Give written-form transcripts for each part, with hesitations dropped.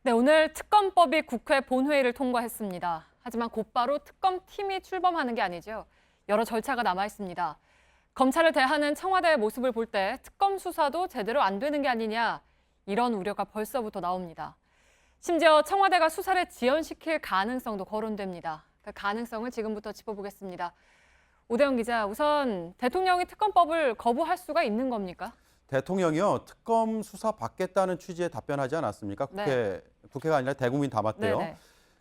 네, 오늘 특검법이 국회 본회의를 통과했습니다. 하지만 곧바로 특검팀이 출범하는 게 아니죠. 여러 절차가 남아 있습니다. 검찰을 대하는 청와대의 모습을 볼 때 특검 수사도 제대로 안 되는 게 아니냐, 이런 우려가 벌써부터 나옵니다. 심지어 청와대가 수사를 지연시킬 가능성도 거론됩니다. 그 가능성을 지금부터 짚어보겠습니다. 오대영 기자, 우선 대통령이 특검법을 거부할 수가 있는 겁니까? 대통령이요, 특검 수사 받겠다는 취지에 답변하지 않았습니까? 국회가 아니라 대국민 담았대요. 네네.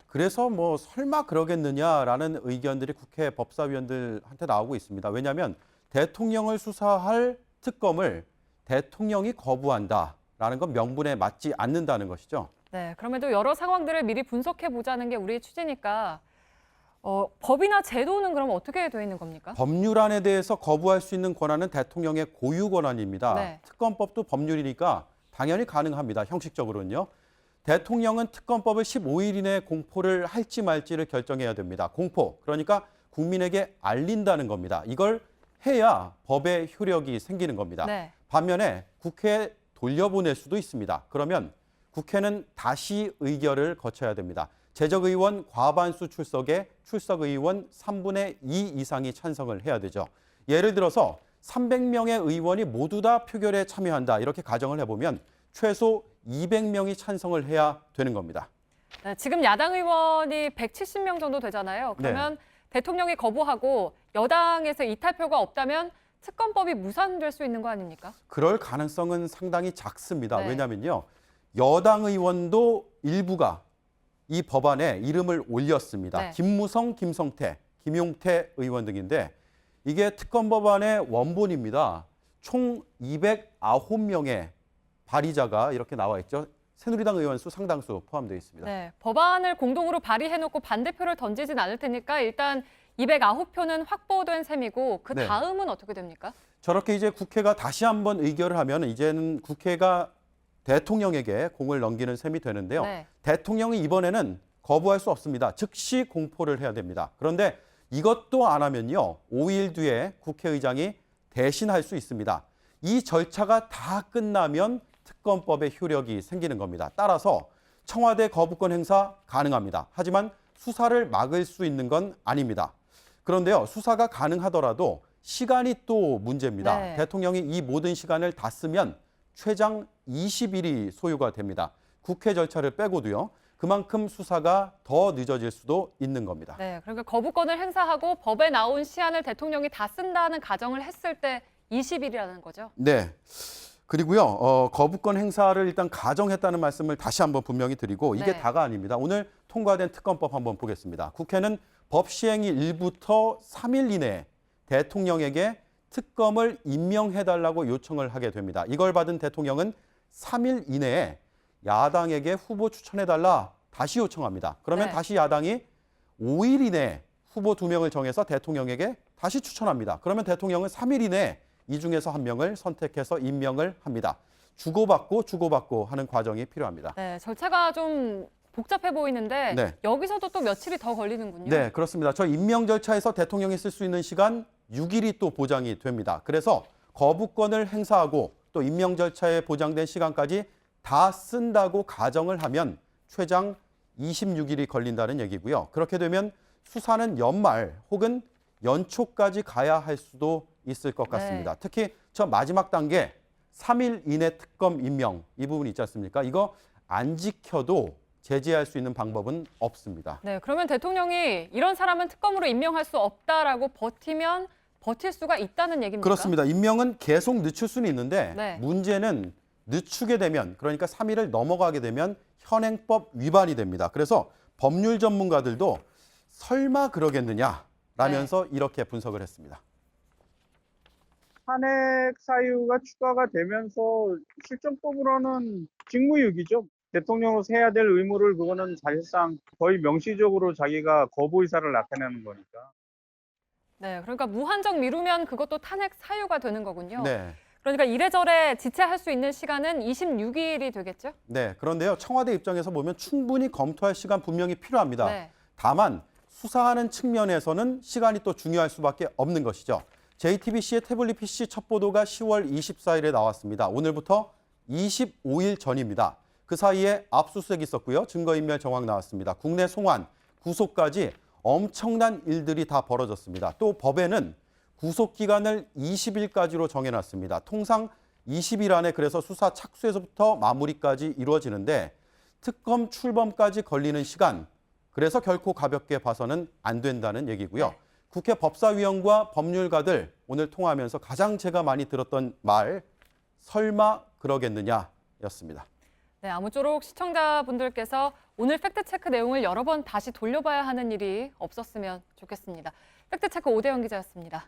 그래서 뭐 설마 그러겠느냐라는 의견들이 국회 법사위원들한테 나오고 있습니다. 왜냐하면 대통령을 수사할 특검을 대통령이 거부한다라는 건 명분에 맞지 않는다는 것이죠. 네, 그럼에도 여러 상황들을 미리 분석해 보자는 게 우리의 취지니까 법이나 제도는 그럼 어떻게 돼 있는 겁니까? 법률안에 대해서 거부할 수 있는 권한은 대통령의 고유 권한입니다. 네. 특검법도 법률이니까 당연히 가능합니다. 형식적으로는요. 대통령은 특검법을 15일 이내에 공포를 할지 말지를 결정해야 됩니다. 공포, 그러니까 국민에게 알린다는 겁니다. 이걸 해야 법의 효력이 생기는 겁니다. 네. 반면에 국회에 돌려보낼 수도 있습니다. 그러면 국회는 다시 의결을 거쳐야 됩니다. 재적의원 과반수 출석에 출석의원 3분의 2 이상이 찬성을 해야 되죠. 예를 들어서 300명의 의원이 모두 다 표결에 참여한다. 이렇게 가정을 해보면 최소 200명이 찬성을 해야 되는 겁니다. 네, 지금 야당 의원이 170명 정도 되잖아요. 그러면 대통령이 거부하고 여당에서 이탈표가 없다면 특검법이 무산될 수 있는 거 아닙니까? 그럴 가능성은 상당히 작습니다. 네. 왜냐면요. 여당 의원도 일부가 이 법안에 이름을 올렸습니다. 네. 김무성, 김성태, 김용태 의원 등인데 이게 특검 법안의 원본입니다. 총 209명의 발의자가 이렇게 나와 있죠. 새누리당 의원 수 상당수 포함되어 있습니다. 네, 법안을 공동으로 발의해놓고 반대표를 던지진 않을 테니까 일단 209표는 확보된 셈이고 그 네. 다음은 어떻게 됩니까? 저렇게 이제 국회가 다시 한번 의결을 하면 이제는 국회가 대통령에게 공을 넘기는 셈이 되는데요. 네. 대통령이 이번에는 거부할 수 없습니다. 즉시 공포를 해야 됩니다. 그런데 이것도 안 하면요. 5일 뒤에 국회의장이 대신할 수 있습니다. 이 절차가 다 끝나면 특검법의 효력이 생기는 겁니다. 따라서 청와대 거부권 행사 가능합니다. 하지만 수사를 막을 수 있는 건 아닙니다. 그런데요. 수사가 가능하더라도 시간이 또 문제입니다. 네. 대통령이 이 모든 시간을 다 쓰면 최장 20일이 소요가 됩니다. 국회 절차를 빼고도요. 그만큼 수사가 더 늦어질 수도 있는 겁니다. 네, 그러니까 거부권을 행사하고 법에 나온 시한을 대통령이 다 쓴다는 가정을 했을 때 20일이라는 거죠. 네. 그리고요. 거부권 행사를 일단 가정했다는 말씀을 다시 한번 분명히 드리고 이게 네. 다가 아닙니다. 오늘 통과된 특검법 한번 보겠습니다. 국회는 법 시행일 1부터 3일 이내에 대통령에게 특검을 임명해달라고 요청을 하게 됩니다. 이걸 받은 대통령은 3일 이내에 야당에게 후보 추천해달라 다시 요청합니다. 그러면 네. 다시 야당이 5일 이내에 후보 2명을 정해서 대통령에게 다시 추천합니다. 그러면 대통령은 3일 이내에 이 중에서 한 명을 선택해서 임명을 합니다. 주고받고 하는 과정이 필요합니다. 네, 절차가 좀 복잡해 보이는데 네. 여기서도 또 며칠이 더 걸리는군요. 네, 그렇습니다. 저 임명 절차에서 대통령이 쓸 수 있는 시간 6일이 또 보장이 됩니다. 그래서 거부권을 행사하고 또 임명 절차에 보장된 시간까지 다 쓴다고 가정을 하면 최장 26일이 걸린다는 얘기고요. 그렇게 되면 수사는 연말 혹은 연초까지 가야 할 수도 있을 것 같습니다. 네. 특히 저 마지막 단계 3일 이내 특검 임명 이 부분 있지 않습니까? 이거 안 지켜도 제재할 수 있는 방법은 없습니다. 네, 그러면 대통령이 이런 사람은 특검으로 임명할 수 없다라고 버티면 버틸 수가 있다는 얘기입니까? 그렇습니다. 임명은 계속 늦출 수는 있는데 네. 문제는 늦추게 되면 그러니까 3일을 넘어가게 되면 현행법 위반이 됩니다. 그래서 법률 전문가들도 설마 그러겠느냐라면서 이렇게 분석을 했습니다. 탄핵 사유가 추가가 되면서 실정법으로는 직무유기죠. 대통령으로서 해야 될 의무를 그거는 사실상 거의 명시적으로 자기가 거부 의사를 나타내는 거니까. 네, 그러니까 무한정 미루면 그것도 탄핵 사유가 되는 거군요. 네. 그러니까 이래저래 지체할 수 있는 시간은 26일이 되겠죠? 네. 그런데요. 청와대 입장에서 보면 충분히 검토할 시간 분명히 필요합니다. 네. 다만 수사하는 측면에서는 시간이 또 중요할 수밖에 없는 것이죠. JTBC의 태블릿 PC 첫 보도가 10월 24일에 나왔습니다. 오늘부터 25일 전입니다. 그 사이에 압수수색 있었고요. 증거인멸 정황 나왔습니다. 국내 송환, 구속까지 엄청난 일들이 다 벌어졌습니다. 또 법에는 구속기간을 20일까지로 정해놨습니다. 통상 20일 안에 그래서 수사 착수에서부터 마무리까지 이루어지는데 특검 출범까지 걸리는 시간, 그래서 결코 가볍게 봐서는 안 된다는 얘기고요. 국회 법사위원과 법률가들 오늘 통화하면서 가장 제가 많이 들었던 말, 설마 그러겠느냐였습니다. 네, 아무쪼록 시청자분들께서 오늘 팩트체크 내용을 여러 번 다시 돌려봐야 하는 일이 없었으면 좋겠습니다. 팩트체크 오대영 기자였습니다.